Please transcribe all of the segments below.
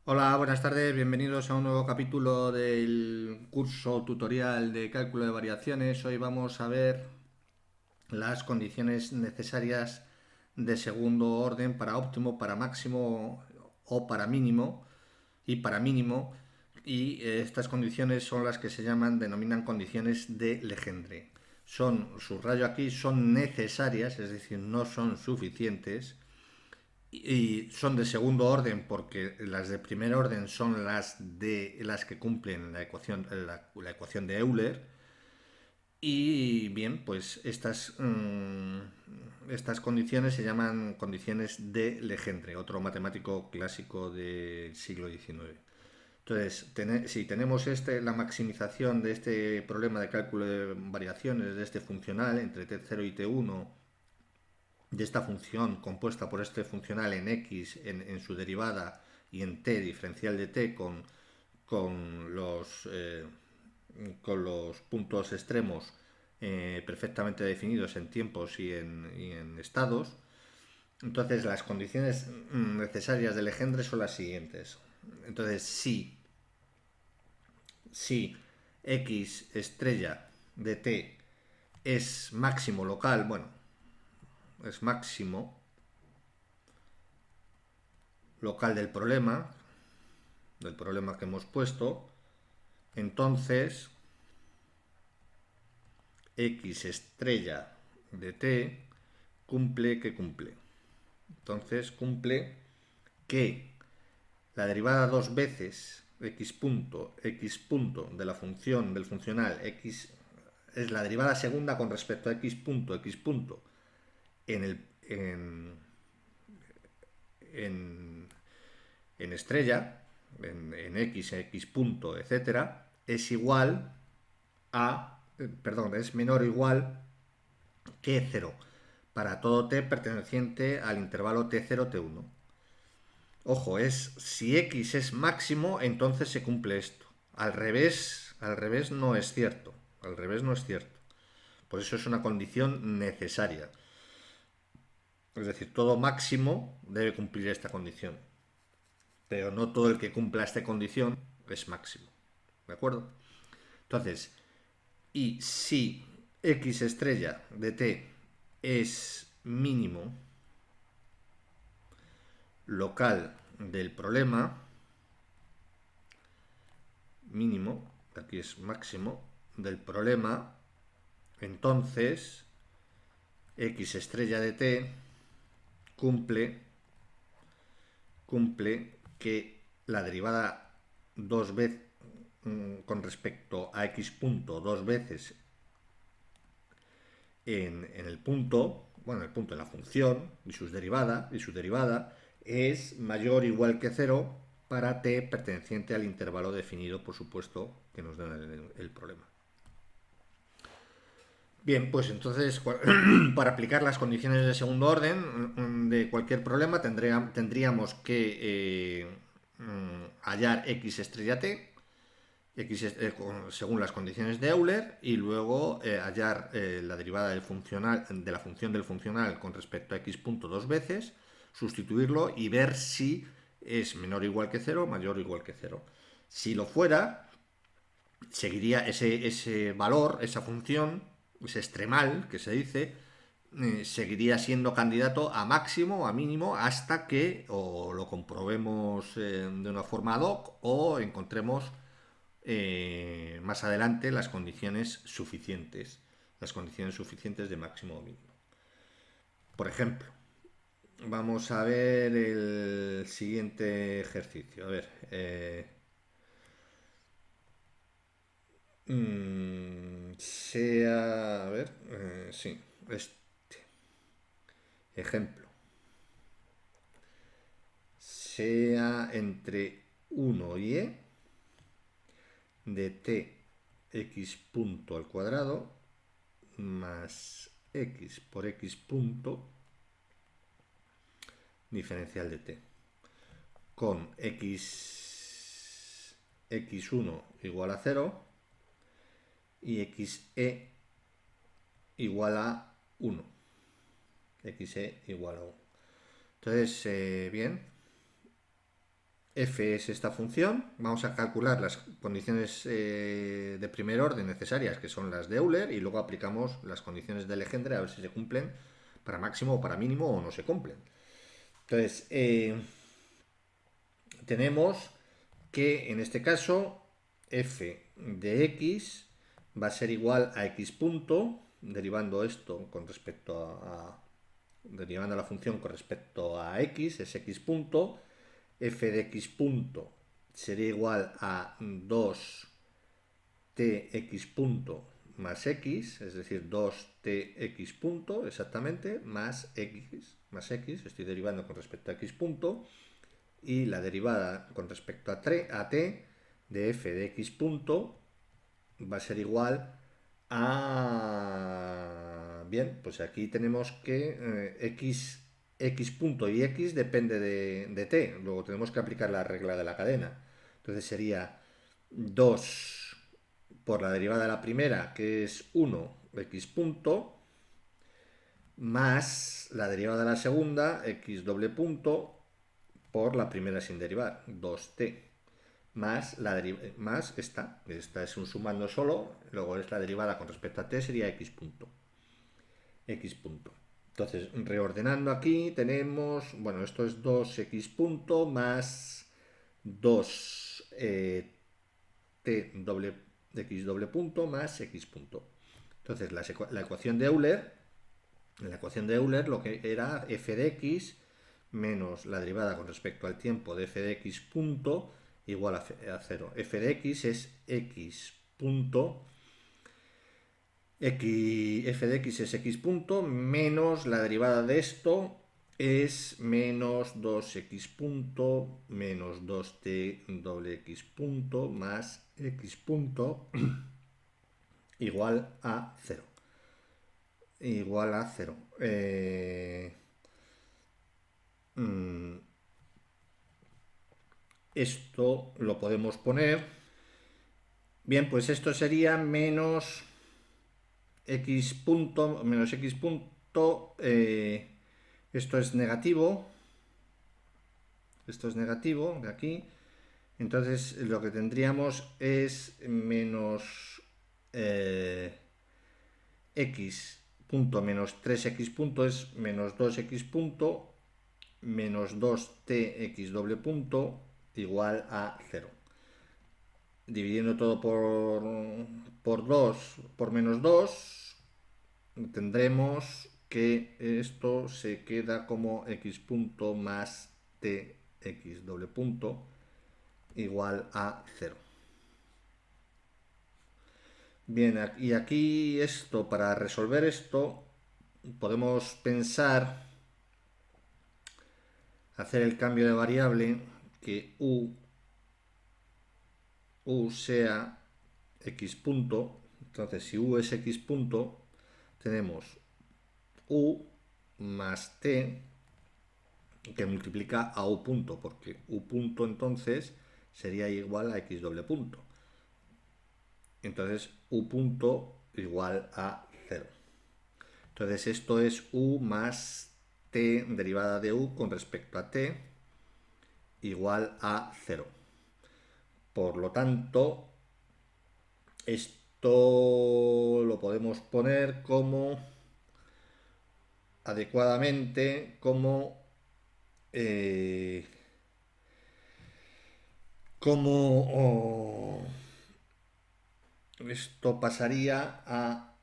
Hola, buenas tardes, bienvenidos a un nuevo capítulo del curso tutorial de cálculo de variaciones. Hoy vamos a ver las condiciones necesarias de segundo orden para óptimo, para máximo o para mínimo y para mínimo. Estas condiciones son las que se denominan condiciones de Legendre. Subrayo aquí, son necesarias, es decir, no son suficientes y son de segundo orden porque las de primer orden son las que cumplen la ecuación de Euler. Y bien, pues estas condiciones se llaman condiciones de Legendre, otro matemático clásico del siglo XIX. Entonces, si tenemos la maximización de este problema de cálculo de variaciones de este funcional entre t0 y t1, de esta función compuesta por este funcional en x en su derivada y en t diferencial de t con, los, eh, con los puntos extremos perfectamente definidos en tiempos y en estados. Entonces las condiciones necesarias del Legendre son las siguientes. Entonces si x estrella de t es máximo local, bueno, es máximo local del problema que hemos puesto, entonces x estrella de t cumple. Entonces cumple que la derivada dos veces x punto de la función del funcional x es la derivada segunda con respecto a x punto en el en, en estrella, x punto, etcétera, es igual es menor o igual que cero para todo t perteneciente al intervalo t0-t1. Ojo, si x es máximo, entonces se cumple esto. Al revés no es cierto. Al revés no es cierto. Por eso es una condición necesaria. Es decir, todo máximo debe cumplir esta condición. Pero no todo el que cumpla esta condición es máximo. ¿De acuerdo? Entonces, y si x estrella de t es mínimo local del problema, mínimo, aquí es máximo, del problema, entonces x estrella de t cumple, cumple que la derivada dos veces con respecto a x punto dos veces en el punto, bueno, en el punto, en la función y su derivada es mayor o igual que cero para t perteneciente al intervalo definido, por supuesto, que nos da el problema. Bien, pues entonces, para aplicar las condiciones de segundo orden de cualquier problema, tendríamos que hallar x estrella t, según las condiciones de Euler, y luego hallar la derivada de la función del funcional con respecto a x punto dos veces, sustituirlo y ver si es menor o igual que cero, mayor o igual que cero. Si lo fuera, seguiría ese valor, esa función, ese extremal que se dice, seguiría siendo candidato a máximo o a mínimo hasta que o lo comprobemos de una forma ad hoc o encontremos más adelante las condiciones suficientes de máximo o mínimo. Por ejemplo, vamos a ver el siguiente ejercicio. A ver, sea, a ver, sí, este ejemplo, sea entre uno y de t x punto al cuadrado más x por x punto diferencial de t con x1 igual a 0 y xe igual a 1. Xe igual a 1. Entonces, bien, f es esta función. Vamos a calcular las condiciones de primer orden necesarias, que son las de Euler, y luego aplicamos las condiciones de Legendre a ver si se cumplen para máximo o para mínimo o no se cumplen. Entonces, tenemos que en este caso f de x va a ser igual a x punto, derivando esto con respecto derivando la función con respecto a x, es x punto. F de x punto sería igual a 2tx punto más x, es decir, 2tx punto exactamente, más x, estoy derivando con respecto a x punto, y la derivada con respecto a t de f de x punto va a ser igual a... Bien, pues aquí tenemos que x punto y x depende de t. Luego tenemos que aplicar la regla de la cadena. Entonces sería 2 por la derivada de la primera, que es 1 x punto, más la derivada de la segunda, x doble punto, por la primera sin derivar, 2t, más esta es un sumando solo, luego es la derivada con respecto a t, sería x punto. Entonces, reordenando aquí, tenemos, bueno, esto es 2x punto más 2 t doble x doble punto más x punto. Entonces, la ecuación de Euler, lo que era f de x menos la derivada con respecto al tiempo de f de x punto igual a 0. F de x es x punto, f de x es x punto menos la derivada de esto es menos 2x punto menos 2t doble x punto más x punto igual a 0. Igual a 0. Esto lo podemos poner. Bien, pues esto sería menos x punto, esto es negativo de aquí, entonces lo que tendríamos es menos x punto menos 3x punto es menos 2x punto menos 2tx doble punto igual a 0. Dividiendo todo por 2, por menos 2, tendremos que esto se queda como x punto más tx doble punto igual a 0. Bien, y aquí esto, para resolver esto, podemos pensar hacer el cambio de variable, que u sea x punto. Entonces, si u es x punto, tenemos u más t que multiplica a u punto, porque u punto entonces sería igual a x doble punto. Entonces u punto igual a 0. Entonces esto es u más t derivada de u con respecto a t igual a 0. Por lo tanto, esto lo podemos poner como adecuadamente como esto pasaría a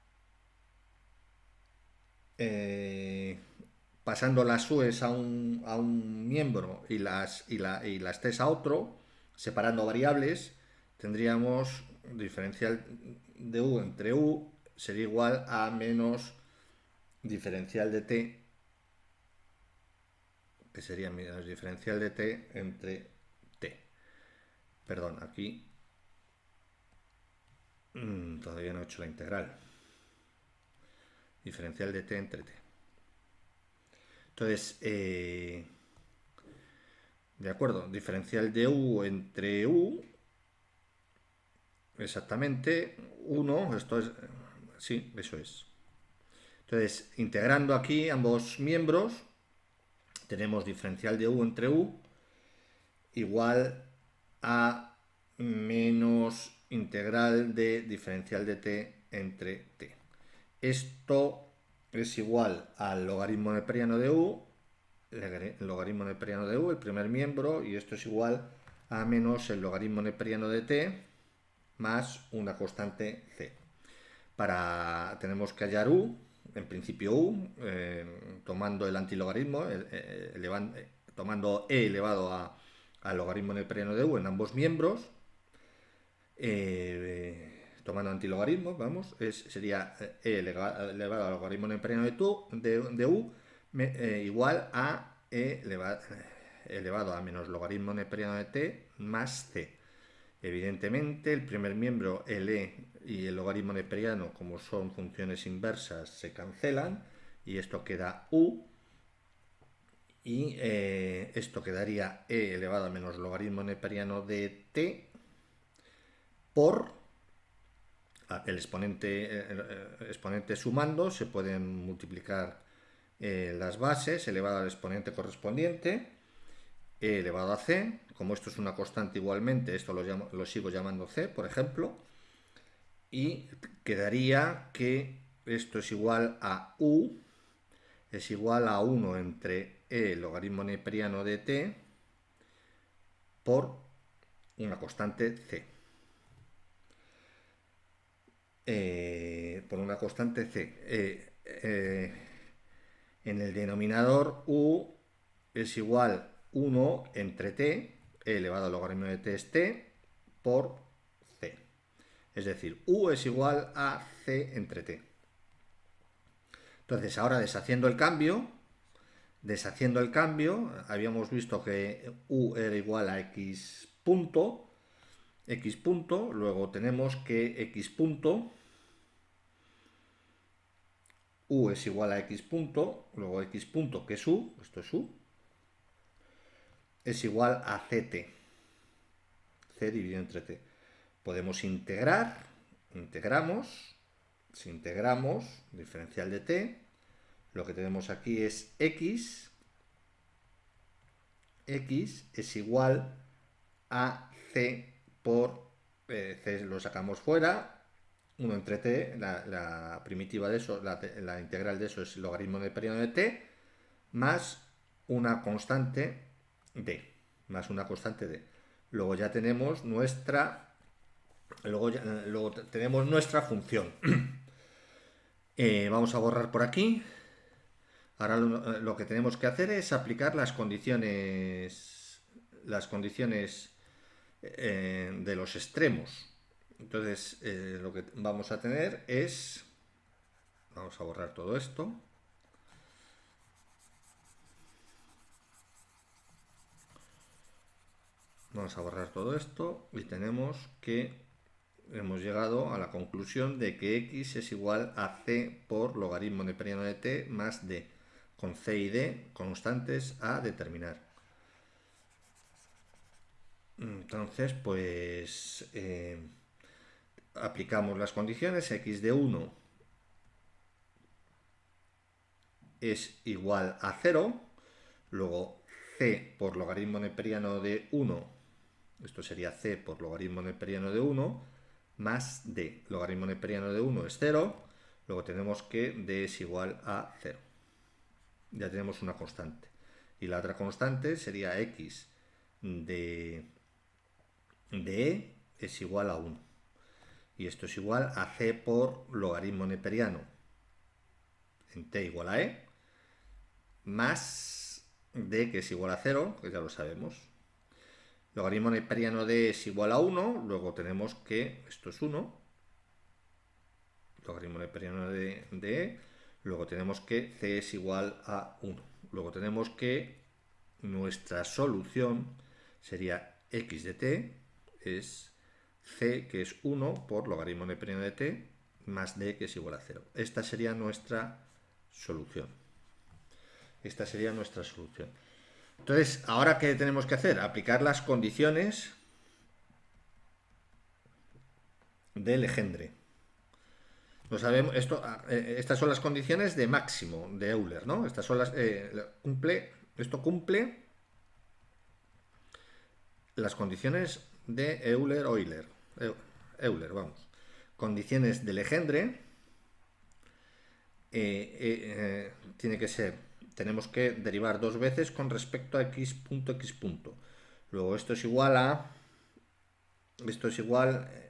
pasando las u's a un miembro y las t's a otro, separando variables, tendríamos diferencial de u entre u sería igual a menos diferencial de t, que sería menos diferencial de t entre t. Perdón, aquí todavía no he hecho la integral. Diferencial de t entre t. Entonces, de acuerdo, diferencial de u entre u, exactamente, 1, esto es, sí, eso es. Entonces, integrando aquí ambos miembros, tenemos diferencial de u entre u igual a menos integral de diferencial de t entre t. Esto es igual al logaritmo neperiano de u, el logaritmo neperiano de u, el primer miembro, y esto es igual a menos el logaritmo neperiano de t más una constante c. Tenemos que hallar u, en principio u, tomando el antilogaritmo, tomando e elevado al logaritmo neperiano de u en ambos miembros, tomando antilogaritmo, vamos, sería e elevado al logaritmo neperiano de u igual a e elevado a menos logaritmo neperiano de t más c. Evidentemente, el primer miembro, el e y el logaritmo neperiano, como son funciones inversas, se cancelan y esto queda u, y esto quedaría e elevado a menos logaritmo neperiano de t por el exponente sumando. Se pueden multiplicar las bases elevado al exponente correspondiente, e elevado a c. Como esto es una constante igualmente, esto lo sigo llamando c, por ejemplo, y quedaría que esto es igual a u, es igual a 1 entre e logaritmo neperiano de t por una constante c. Por una constante c. En el denominador u es igual 1 entre t, e elevado al logaritmo de t es t, por c. Es decir, u es igual a c entre t. Entonces, ahora deshaciendo el cambio, habíamos visto que u era igual a x punto, luego tenemos que x punto, u es igual a x punto, luego x punto, que es u, esto es u, es igual a ct, c dividido entre t. Podemos si integramos diferencial de t, lo que tenemos aquí es x es igual a c por c, lo sacamos fuera, 1 entre t, la primitiva de eso, la integral de eso es el logaritmo neperiano de t, más una constante d, Luego ya tenemos nuestra función. Vamos a borrar por aquí. Ahora lo que tenemos que hacer es aplicar las condiciones de los extremos. Entonces, lo que vamos a tener es, vamos a borrar todo esto. Vamos a borrar todo esto y tenemos que hemos llegado a la conclusión de que x es igual a c por logaritmo neperiano de t más d, con c y d constantes a determinar. Entonces, pues aplicamos las condiciones. X de 1 es igual a 0, luego c por logaritmo neperiano de 1, esto sería c por logaritmo neperiano de 1, más d. Logaritmo neperiano de 1 es 0, luego tenemos que d es igual a 0. Ya tenemos una constante. Y la otra constante sería x de e es igual a 1. Y esto es igual a c por logaritmo neperiano en t igual a e, más d, que es igual a 0, que ya lo sabemos. Logaritmo neperiano de es igual a 1, luego tenemos que esto es 1, logaritmo neperiano de e, luego tenemos que c es igual a 1. Luego tenemos que nuestra solución sería x de t es c, que es 1 por logaritmo neperiano de t, más d, que es igual a 0. Esta sería nuestra solución. Entonces, ¿ahora qué tenemos que hacer? Aplicar las condiciones del Legendre. No sabemos, estas son las condiciones de máximo de Euler, ¿no? Estas son las esto cumple las condiciones de Euler-Euler. Euler, vamos. Condiciones de Legendre. Tiene que ser, tenemos que derivar dos veces con respecto a x punto, x punto. Luego esto es igual a,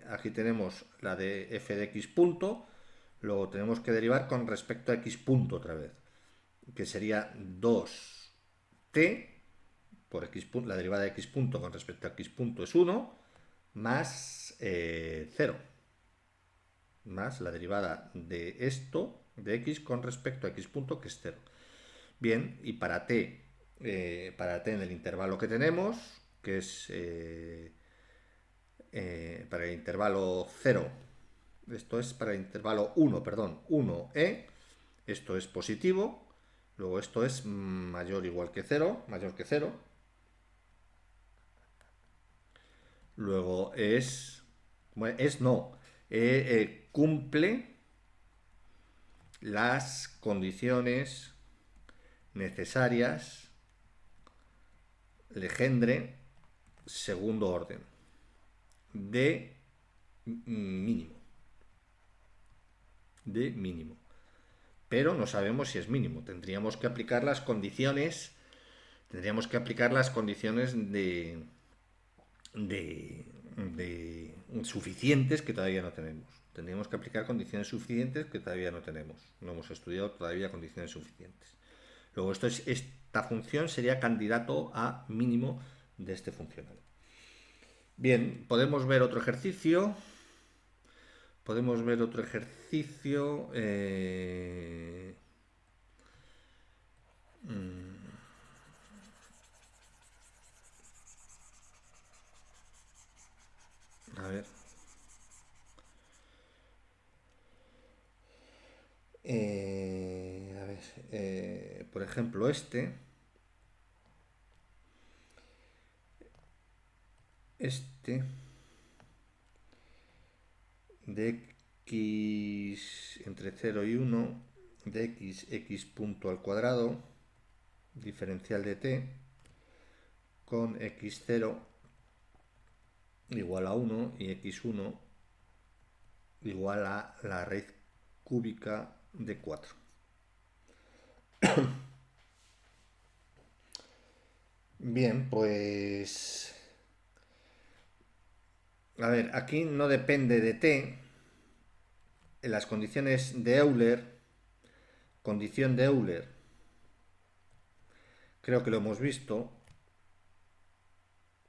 aquí tenemos la de f de x punto, luego tenemos que derivar con respecto a x punto otra vez, que sería 2t por x punto, la derivada de x punto con respecto a x punto es 1, más 0, más la derivada de esto, de x con respecto a x punto, que es 0. Bien, y para t en el intervalo que tenemos, que es para el intervalo 0, esto es para el intervalo 1, perdón, 1e, esto es positivo, luego esto es mayor o igual que 0, mayor que 0, luego bueno, cumple las condiciones necesarias Legendre segundo orden de mínimo, pero no sabemos si es mínimo. Tendríamos que aplicar las condiciones de suficientes que todavía no tenemos. Tendríamos que aplicar condiciones suficientes que todavía no tenemos. No hemos estudiado todavía condiciones suficientes. Luego esta función sería candidato a mínimo de este funcional. Bien, podemos ver otro ejercicio. A ver. Por ejemplo, este de x entre 0 y 1, de x punto al cuadrado, diferencial de t, con x0 igual a 1 y x1 igual a la raíz cúbica de 4. Bien, pues a ver, aquí no depende de t. En las condiciones de Euler, condición de Euler, creo que lo hemos visto.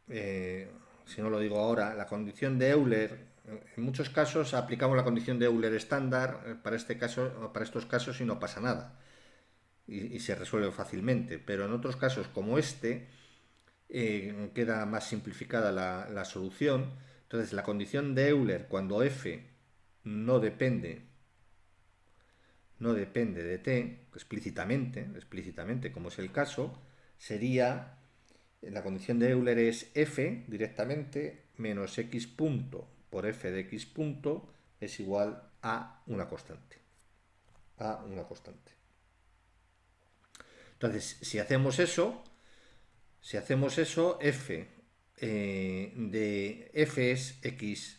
Si no lo digo ahora, la condición de Euler, en muchos casos aplicamos la condición de Euler estándar para estos casos y no pasa nada. Y se resuelve fácilmente. Pero en otros casos como queda más simplificada la solución. Entonces la condición de Euler cuando f no depende de t explícitamente, como es el caso, sería, la condición de Euler es f directamente menos x punto por f de x punto es igual a una constante. Entonces, si hacemos eso, f de f es x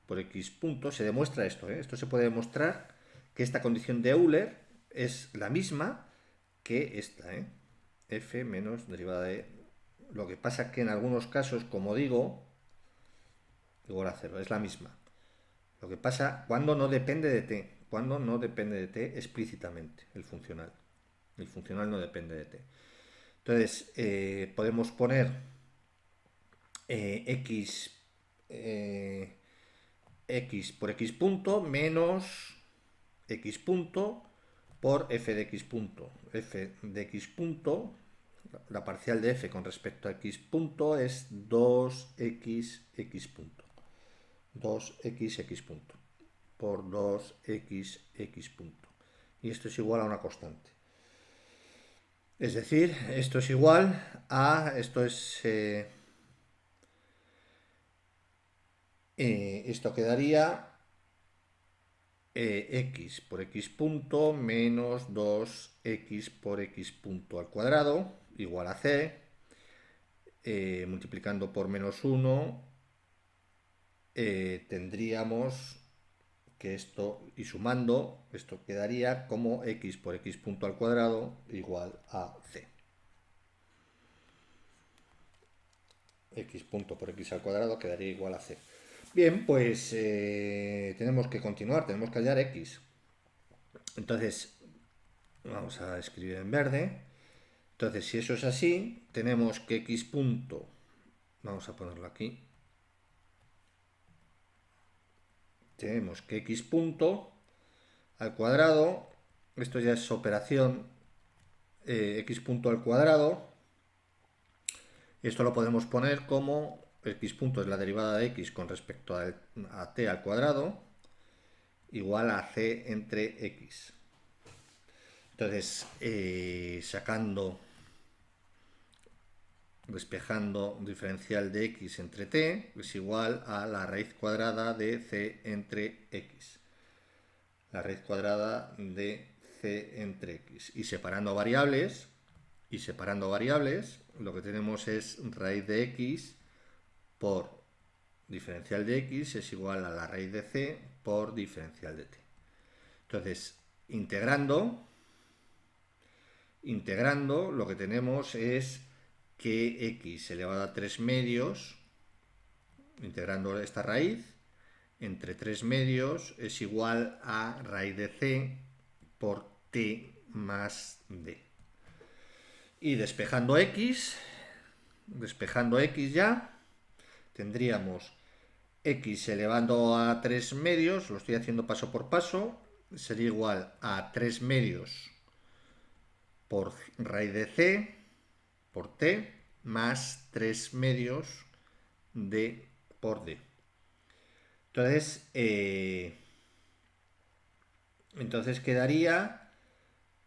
por x punto, se demuestra esto, esto se puede demostrar que esta condición de Euler es la misma que esta, f menos derivada de... Lo que pasa que en algunos casos, como digo, igual a 0, es la misma. Lo que pasa cuando no depende de t, explícitamente, el funcional. El funcional no depende de t. Entonces, podemos poner x por x punto menos x punto por f de x punto. F de x punto, la parcial de f con respecto a x punto es 2x punto. 2x punto por 2x punto. Y esto es igual a una constante. Es decir, esto es igual a... esto quedaría x por x punto menos 2x por x punto al cuadrado igual a c. multiplicando por -1, tendríamos que esto, y sumando, esto quedaría como x por x punto al cuadrado igual a c. X punto por x al cuadrado quedaría igual a c. Bien, pues tenemos que continuar, tenemos que hallar x. Entonces, vamos a escribir en verde. Entonces, si eso es así, tenemos que x punto, vamos a ponerlo aquí, tenemos que x punto al cuadrado, esto ya es operación x punto al cuadrado, esto lo podemos poner como x punto es la derivada de x con respecto a t al cuadrado, igual a c entre x. Entonces, despejando diferencial de x entre t es igual a la raíz cuadrada de c entre x. La raíz cuadrada de c entre x. Y separando variables, lo que tenemos es raíz de x por diferencial de x es igual a la raíz de c por diferencial de t. Entonces, integrando, lo que tenemos es que x elevado a 3 medios, integrando esta raíz, entre 3 medios es igual a raíz de c por t más d. Y despejando x ya, tendríamos x elevando a 3 medios, lo estoy haciendo paso por paso, sería igual a 3 medios por raíz de c por t más 3 medios d por d. Entonces quedaría,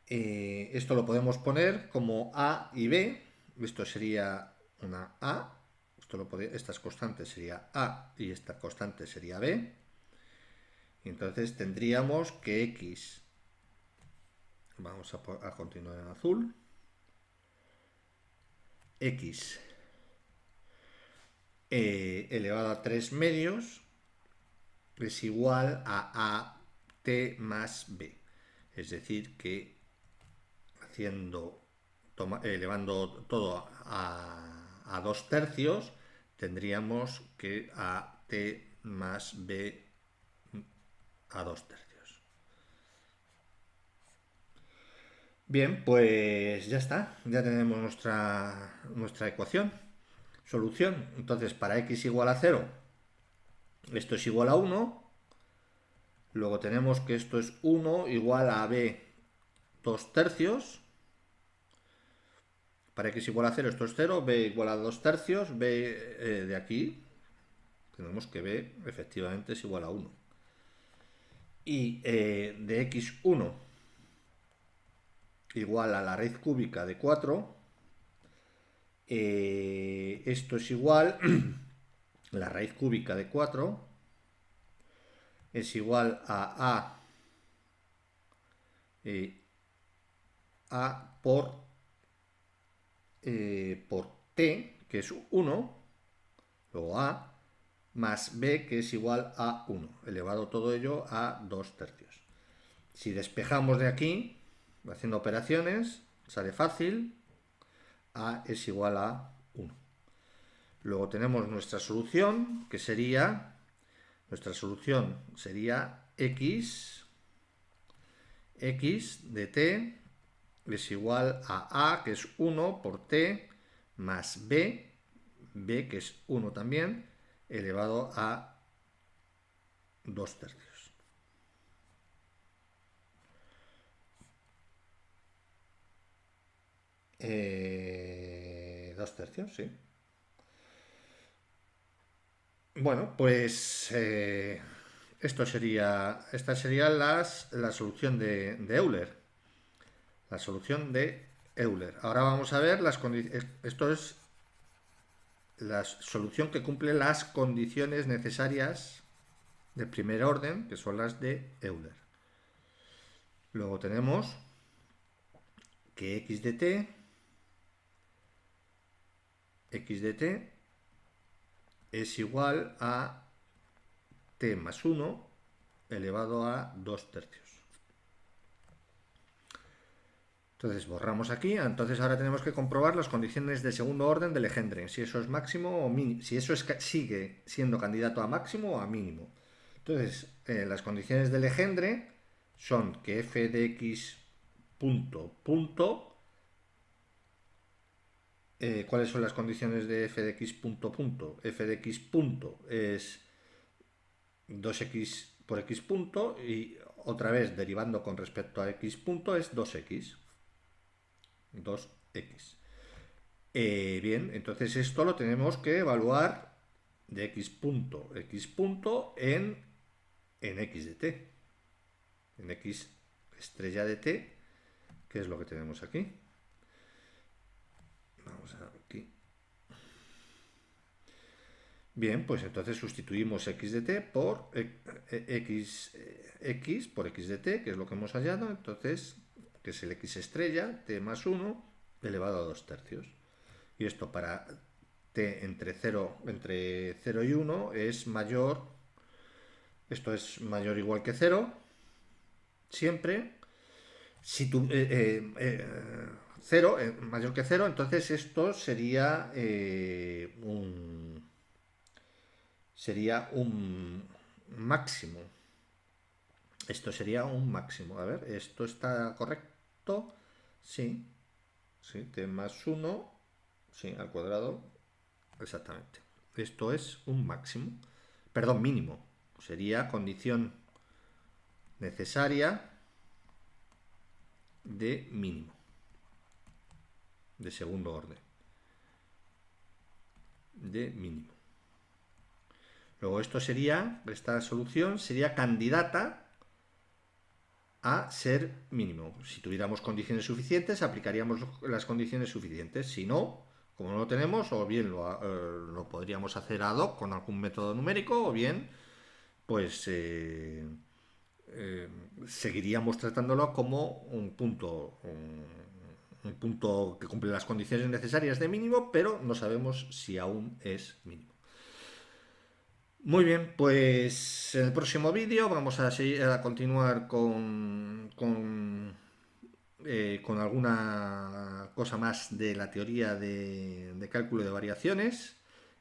esto lo podemos poner como a y b, esto sería una a, estas constantes sería a y esta constante sería b. Y entonces tendríamos que x, vamos a continuar en azul, x elevado a 3 medios es igual a t más b. Es decir, que elevando todo a 2 tercios, tendríamos que a t más b a 2 tercios. Bien, pues ya está, ya tenemos nuestra ecuación, solución. Entonces, para x igual a 0, esto es igual a 1, luego tenemos que esto es 1 igual a b 2 tercios, para x igual a 0 esto es 0, b igual a 2 tercios, b de aquí, tenemos que b efectivamente es igual a 1. Y de x1 igual a la raíz cúbica de 4, esto es igual, la raíz cúbica de 4 es igual a por t, que es 1, luego a, más b, que es igual a 1, elevado todo ello a 2 tercios. Si despejamos de aquí, haciendo operaciones, sale fácil, a es igual a 1. Luego tenemos nuestra solución, que sería, x de t es igual a, que es 1 por t, más b, que es 1 también, elevado a 2 tercios. 2 tercios, sí. Bueno, pues esta sería la solución de Euler. La solución de Euler. Ahora vamos a ver las condiciones. Esto es la solución que cumple las condiciones necesarias de primer orden, que son las de Euler. Luego tenemos que x de t x de t es igual a t más 1 elevado a 2/3. Entonces borramos aquí. Entonces ahora tenemos que comprobar las condiciones de segundo orden del Legendre, si eso es máximo o mínimo, si eso sigue siendo candidato a máximo o a mínimo. Entonces las condiciones del Legendre son que f de x punto. ¿Cuáles son las condiciones de f de x punto? F de x punto es 2x por x punto y otra vez derivando con respecto a x punto es 2x. Bien, entonces esto lo tenemos que evaluar de x punto en x de t, en x estrella de t, que es lo que tenemos aquí. Vamos a aquí. Bien, pues entonces sustituimos x de t por x por x de t, que es lo que hemos hallado, entonces, que es el x estrella, t más 1, elevado a 2/3. Y esto para t entre 0 y 1 es mayor, esto es mayor o igual que 0, siempre. Si tu, 0 mayor que 0, entonces esto sería un máximo. Esto sería un máximo. A ver, ¿esto está correcto? Sí. Sí, t más 1, sí, al cuadrado, exactamente. Esto es un máximo, perdón, mínimo. Sería condición necesaria de mínimo, de segundo orden, de mínimo. Luego esta solución sería candidata a ser mínimo. Si tuviéramos condiciones suficientes, aplicaríamos las condiciones suficientes. Si no, como no lo tenemos, o bien lo podríamos hacer ad hoc con algún método numérico, o bien pues seguiríamos tratándolo como un punto que cumple las condiciones necesarias de mínimo, pero no sabemos si aún es mínimo. Muy bien, pues en el próximo vídeo vamos a continuar con alguna cosa más de la teoría de cálculo de variaciones,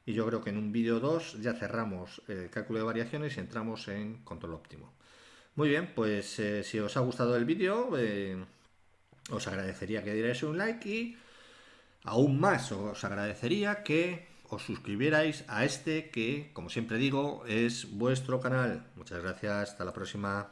y yo creo que en un vídeo 2 ya cerramos el cálculo de variaciones y entramos en control óptimo. Muy bien, pues si os ha gustado el vídeo, os agradecería que dierais un like y aún más os agradecería que os suscribierais a este que, como siempre digo, es vuestro canal. Muchas gracias, hasta la próxima.